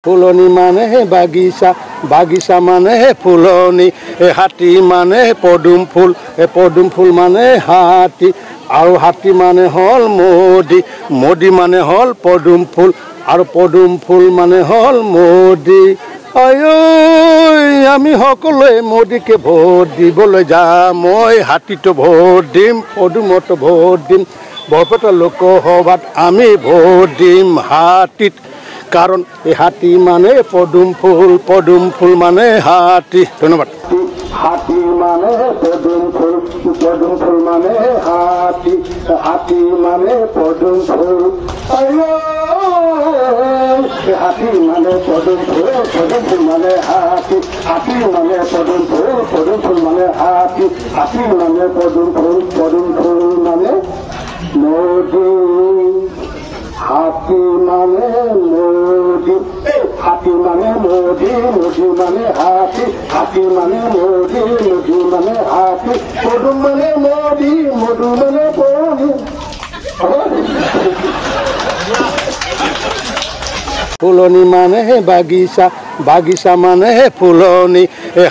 ফুলনি মানে হে বাগিচা, বাগিচা মানে হে ফুলনি, হাতী মানে পদুম ফুল, পদুম ফুল মানে হাতী, আৰু হাতী মানে হল মোদী, মোদী মানে হল পদুম ফুল, আৰু পদুম ফুল মানে হল মোদী। আমি সকলোৱে মোদীকে ভোট দিবলৈ যাম, মই হাতীটো ভোট দিম, পদুমতো ভোট দিম, বৰপেটা লোকসভাত আমি ভোট দিম হাতীত, কাৰণ এই হাতী মানে পদুম ফুল মানে হাতী। ধন্যবাদ। হাতী মানে পদুম ফুল মানে হাতী, হাতী মানে পদুম ফুল, হাতী মানে পদুম ফুল মানে হাতী, হাতী মানে পদুম ফুল মানে হাতী, হাতী মানে পদুম ফুল মানে মোদী, হাতী মানে মোদী, হাতী মানে মোদী, মোদী মানে হাতী, হাতী মানে মোদী, মোদী মানে হাতী, পদুম মানে মোদী, মধু মানে পদুম। ফুলনি মানে হে বাগিচা, বাগিচা মানে হে ফুলনি,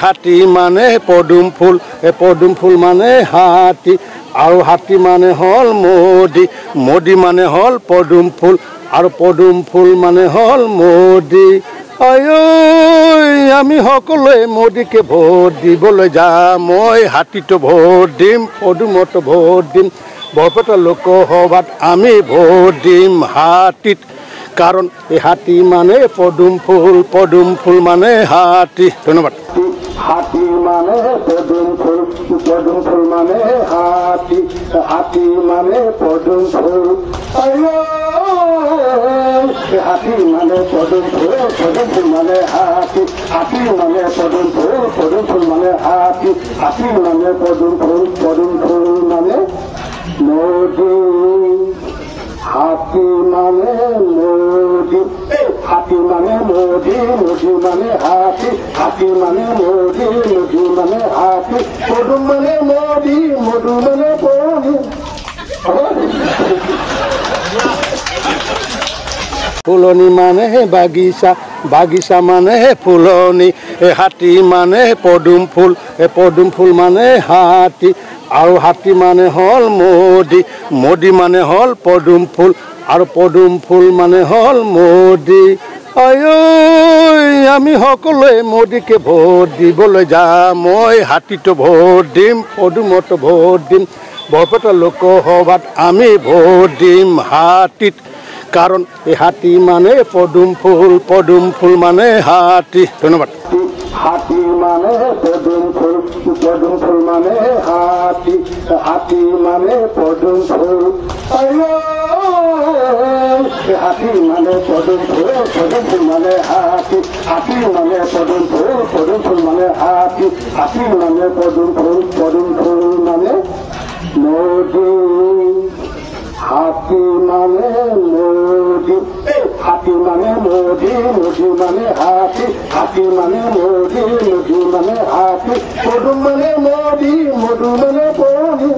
হাতী মানে পদুম ফুল, পদুম ফুল মানে হাতী, আৰু হাতী মানে হল মোদী, মোদী মানে হল পদুম ফুল, আৰু পদুম ফুল মানে হল মোদী। আমি সকলোৱে মোদীকে ভোট দিবলৈ যাম, মই হাতীটো ভোট দিম, পদুমতো ভোট দিম, বৰপেটা লোকসভাত আমি ভোট দিম হাতীত, কাৰণ এই হাতী মানে পদুম ফুল মানে হাতী। ধন্যবাদ। হাতী মানে পদুম ফুল মানে হাতী, হাতী মানে পদুম ফুল, হাতী মানে পদুম ফুল মানে হাতী, হাতী মানে পদুম ফুল মানে হাতী, হাতী মানে পদুম ফুল মানে মোদী, হাতী মানে মোদী, হাতী মানে মোদী, মোদী মানে হাতী, হাতী মানে মোদী, মোদী মানে হাতী, পদুম মানে মোদী, মধু মানে পদুম। ফুলনি মানে হে বাগিচা, বাগিচা মানে হে ফুলনি, হাতী মানে পদুম ফুল, পদুম ফুল মানে হাতী, আৰু হাতী মানে হল মোদী, মোদী মানে হল পদুম ফুল, আৰু পদুম ফুল মানে হল মোদী। আমি সকলোৱে মোদীকে ভোট দিবলৈ যাম, মই হাতীটো ভোট দিম, পদুমতো ভোট দিম, বৰপেটা লোকসভাত আমি ভোট দিম হাতীত, কাৰণ এই হাতী মানে পদুম ফুল মানে হাতী। ধন্যবাদ। হাতী মানে পদুম ফুল মানে হাতী, হাতী মানে পদুম ফুল, হাতী মানে পদুম ফুল মানে হাতী, হাতী মানে পদুম ফুল মানে হাতী, হাতী মানে পদুম ফুল মানে মোদী, হাতী মানে মোদী, হাতী মানে মোদী, মোদী মানে হাতী, হাতী মানে মোদী, মোদী মানে হাতী, পদুম মানে মোদী, মধু মানে পদুম।